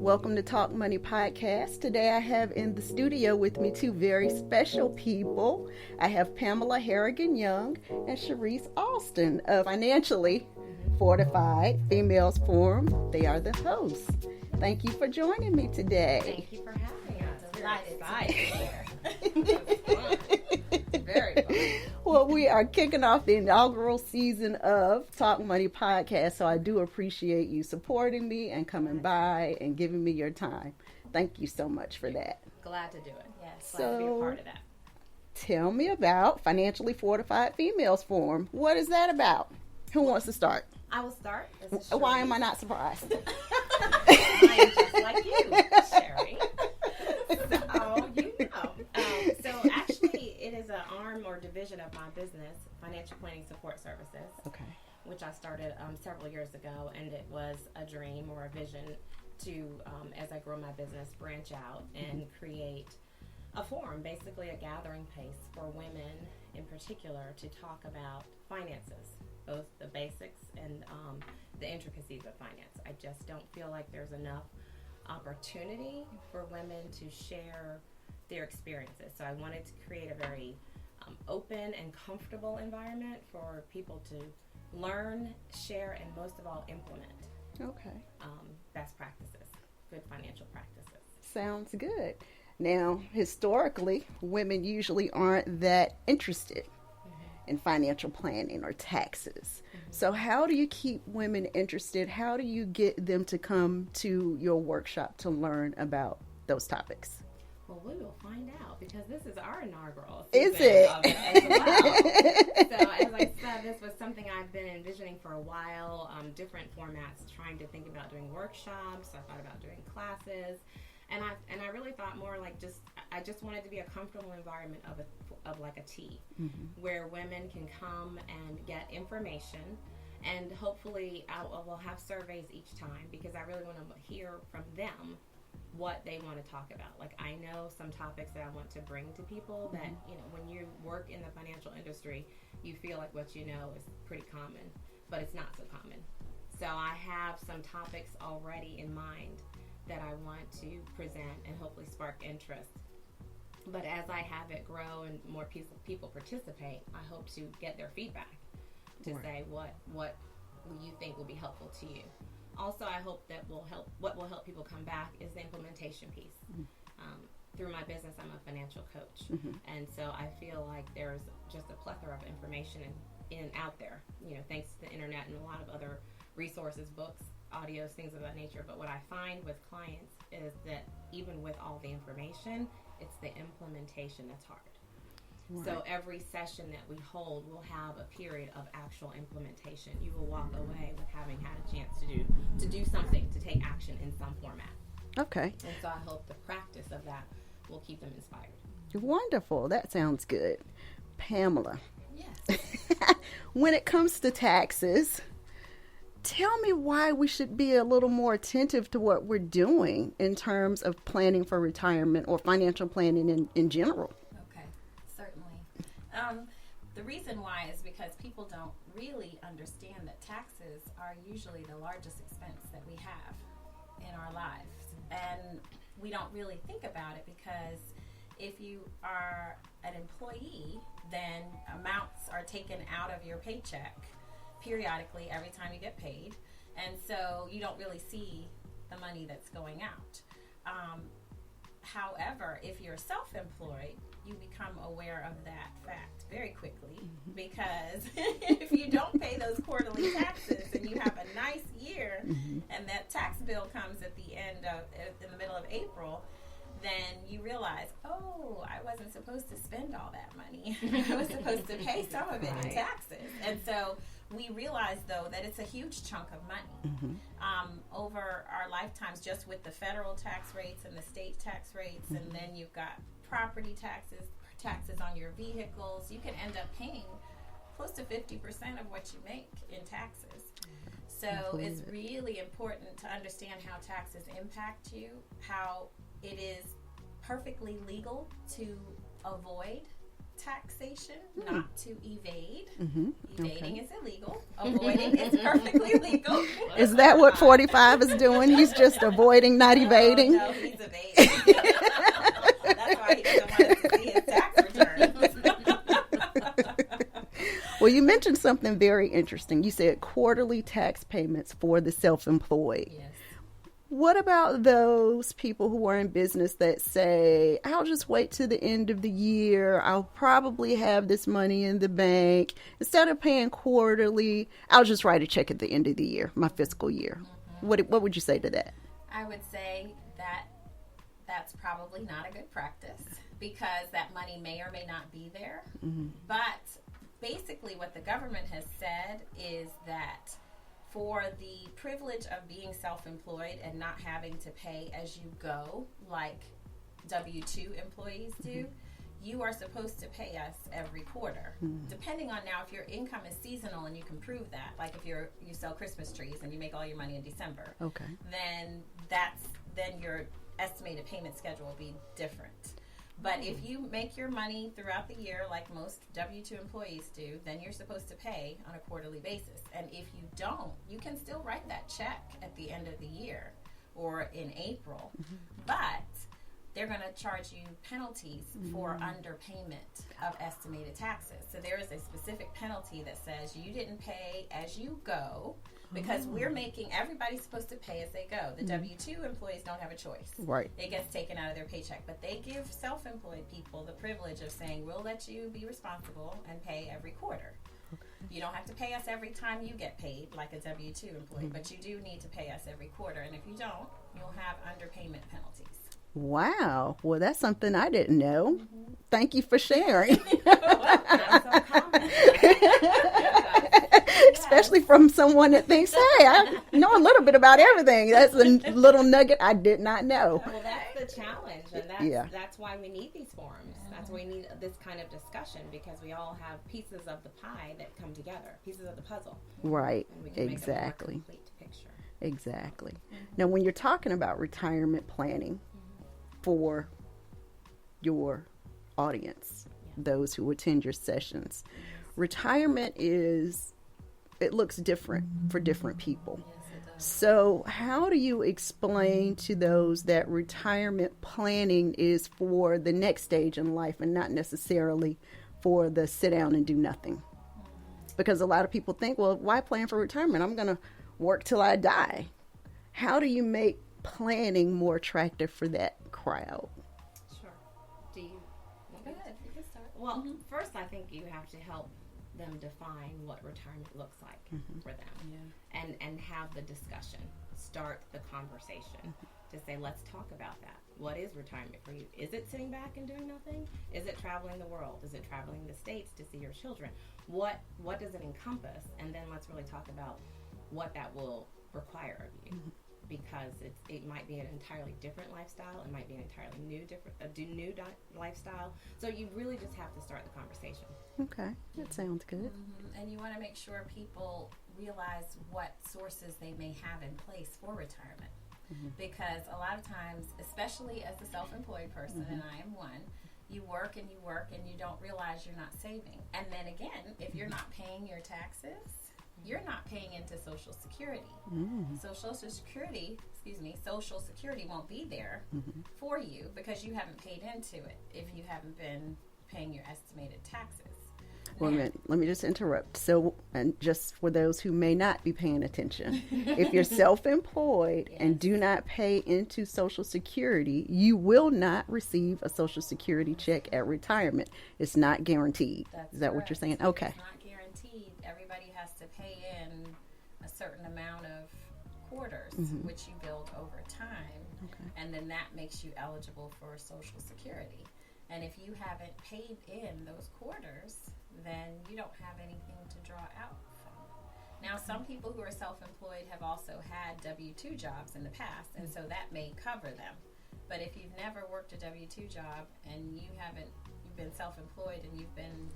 Welcome to Talk Money Podcast. Today I have in the studio with me two very special people. I have Pamela Harrigan Young and Sherrice Alston of Financially Fortified Females Forum. They are the hosts. Thank you for joining me today. Thank you for having us. We're excited. Very fun. Well, we are kicking off the inaugural season of Talk Money Podcast, so I do appreciate you supporting me and coming by and giving me your time. Thank you so much for that. Glad to do it. Yes, glad to be a part of that. Tell me about Financially Fortified Females Forum. What is that about? Who wants to start? I will start. Why am I not surprised? I am just like you, Sherri. So, you know. So actually, it is an arm or division of my business, Financial Planning Support Services. Okay. Which I started several years ago, and it was a dream or a vision to, as I grow my business, branch out and create a forum, basically a gathering place for women in particular to talk about finances, both the basics and the intricacies of finance. I just don't feel like there's enough opportunity for women to share their experiences. So I wanted to create a very open and comfortable environment for people to learn, share, and most of all, implement. Okay. Best practices, good financial practices. Sounds good. Now, historically, women usually aren't that interested in financial planning or taxes. So how do you keep women interested? How do you get them to come to your workshop to learn about those topics? Well, we will find out because this is our inaugural season. Is it? As well. So as I said, this was something I've been envisioning for a while, different formats, trying to think about doing workshops. I thought about doing classes. And I really thought more like I just wanted to be a comfortable environment of like a tea, where women can come and get information, and hopefully we'll have surveys each time because I really want to hear from them what they want to talk about. Like I know some topics that I want to bring to people that, you know, when you work in the financial industry, you feel like what you know is pretty common, but it's not so common. So I have some topics already in mind that I want to present and hopefully spark interest. But as I have it grow and more people participate, I hope to get their feedback to say what you think will be helpful to you. Also, I hope that what will help people come back is the implementation piece. Through my business, I'm a financial coach, and so I feel like there's just a plethora of information in out there. You know, thanks to the internet and a lot of other resources, books, audios, things of that nature. But what I find with clients is that even with all the information, it's the implementation that's hard. Right. So every session that we hold will have a period of actual implementation. You will walk away with having had a chance to do something, to take action in some format. Okay. And so I hope the practice of that will keep them inspired. Wonderful. That sounds good. Pamela. Yes. When it comes to taxes, tell me why we should be a little more attentive to what we're doing in terms of planning for retirement or financial planning in general. Okay, certainly. The reason why is because people don't really understand that taxes are usually the largest expense that we have in our lives. And we don't really think about it because if you are an employee, then amounts are taken out of your paycheck periodically every time you get paid, and so you don't really see the money that's going out. However, if you're self-employed, you become aware of that fact very quickly because if you don't pay those quarterly taxes and you have a nice year and that tax bill comes at the in the middle of April, then you realize, oh, I wasn't supposed to spend all that money. I was supposed to pay some of it in taxes. And so we realize, though, that it's a huge chunk of money over our lifetimes, just with the federal tax rates and the state tax rates, and then you've got property taxes on your vehicles. You can end up paying close to 50% of what you make in taxes. So it's really important to understand how taxes impact you, how it is perfectly legal to avoid taxation, not to evade. Mm-hmm. Evading is illegal. Avoiding is perfectly legal. Is that what 45 is doing? He's just avoiding, not evading? No, he's evading. That's why he doesn't want us to see his tax returns. Well, you mentioned something very interesting. You said quarterly tax payments for the self-employed. Yes. What about those people who are in business that say, I'll just wait to the end of the year. I'll probably have this money in the bank. Instead of paying quarterly, I'll just write a check at the end of the year, my fiscal year. Mm-hmm. What would you say to that? I would say that that's probably not a good practice because that money may or may not be there. Mm-hmm. But basically what the government has said is that for the privilege of being self-employed and not having to pay as you go, like W-2 employees do, mm-hmm. you are supposed to pay us every quarter. Mm-hmm. Depending on now if your income is seasonal and you can prove that, like if you sell Christmas trees and you make all your money in December, okay, then your estimated payment schedule will be different. But if you make your money throughout the year, like most W-2 employees do, then you're supposed to pay on a quarterly basis. And if you don't, you can still write that check at the end of the year or in April. Mm-hmm. But they're going to charge you penalties for underpayment of estimated taxes. So there is a specific penalty that says you didn't pay as you go, because everybody's supposed to pay as they go. The W-2 employees don't have a choice. Right. It gets taken out of their paycheck. But they give self-employed people the privilege of saying, we'll let you be responsible and pay every quarter. Okay. You don't have to pay us every time you get paid like a W-2 employee, but you do need to pay us every quarter. And if you don't, you'll have underpayment penalties. Wow. Well, that's something I didn't know. Mm-hmm. Thank you for sharing. Not so common. Especially from someone that thinks, hey, I know a little bit about everything. That's a little nugget I did not know. Well, that's the challenge, and that's why we need these forums. That's why we need this kind of discussion, because we all have pieces of the pie that come together, pieces of the puzzle. Right, and we can exactly. Make a more complete picture. Exactly. Mm-hmm. Now, when you're talking about retirement planning for your audience, those who attend your sessions, retirement it looks different for different people. Yes, it does. So how do you explain to those that retirement planning is for the next stage in life and not necessarily for the sit down and do nothing? Because a lot of people think, well, why plan for retirement? I'm going to work till I die. How do you make planning more attractive for that crowd? Sure. Do you want Go ahead. You can start. Well, first I think you have to help them define what retirement looks like for them, and have the discussion, start the conversation to say, let's talk about that. What is retirement for you? Is it sitting back and doing nothing? Is it traveling the world? Is it traveling the States to see your children? What does it encompass? And then let's really talk about what that will require of you, because it might be an entirely different lifestyle. It might be an entirely new lifestyle. So you really just have to start the conversation. Okay, that sounds good. And you want to make sure people realize what sources they may have in place for retirement. Because a lot of times, especially as a self-employed person, and I am one, you work and you don't realize you're not saving. And then again, if you're not paying your taxes, you're not paying into Social Security. So Social Security won't be there for you because you haven't paid into it if you haven't been paying your estimated taxes. Well, let me just interrupt. So, and just for those who may not be paying attention, if you're self-employed and do not pay into Social Security, you will not receive a Social Security check at retirement. It's not guaranteed. Is that what you're saying? Okay. It's not guaranteed. Everybody has to pay in a certain amount of quarters, which you build over time, and then that makes you eligible for Social Security. And if you haven't paid in those quarters, then you don't have anything to draw out from. Now, some people who are self-employed have also had W-2 jobs in the past, and so that may cover them. But if you've never worked a W-2 job and you've been self-employed and you've been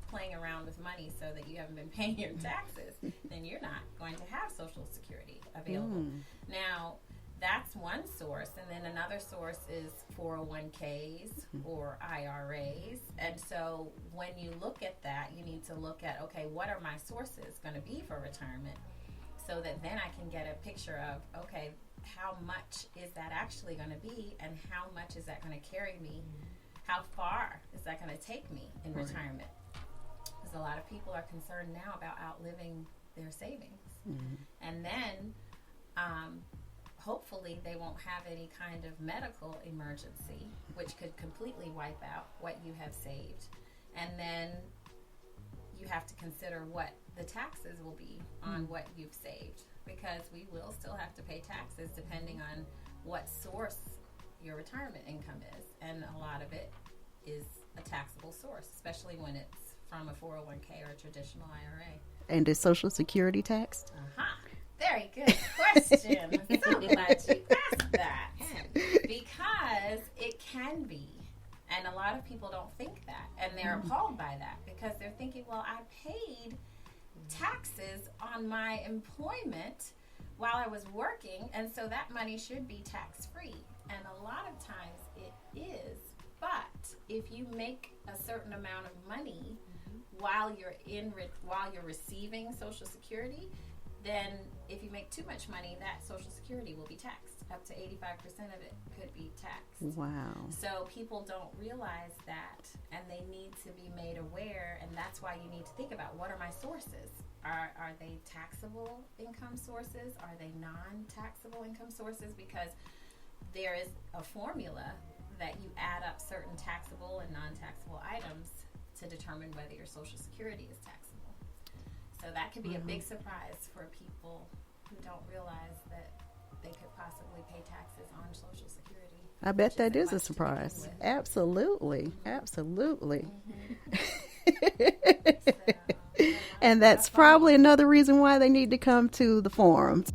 playing around with money so that you haven't been paying your taxes, then you're not going to have Social Security available. Now, that's one source. And then another source is 401ks or IRAs. And so when you look at that, you need to look at, okay, what are my sources going to be for retirement? So that then I can get a picture of, okay, how much is that actually going to be, and how much is that going to carry me? How far is that going to take me in retirement? Because a lot of people are concerned now about outliving their savings. And then hopefully they won't have any kind of medical emergency, which could completely wipe out what you have saved. And then you have to consider what the taxes will be on what you've saved, because we will still have to pay taxes depending on what source your retirement income is. And a lot of it is a taxable source, especially when it's from a 401k or a traditional IRA. And is Social Security taxed? Very good question. I'm so glad you asked that, because it can be. And a lot of people don't think that, and they're appalled by that, because they're thinking, well, I paid taxes on my employment while I was working, and so that money should be tax-free. And a lot of times it is, but if you make a certain amount of money while you're receiving Social Security, then if you make too much money, that Social Security will be taxed. Up to 85% of it could be taxed. Wow. So people don't realize that, and they need to be made aware, and that's why you need to think about, what are my sources? Are they taxable income sources? Are they non-taxable income sources? Because there is a formula that you add up certain taxable and non-taxable items to determine whether your Social Security is taxable. So that could be a big surprise for people who don't realize that they could possibly pay taxes on Social Security. I bet that is a surprise. Absolutely. Absolutely. And that's probably another reason why they need to come to the forums.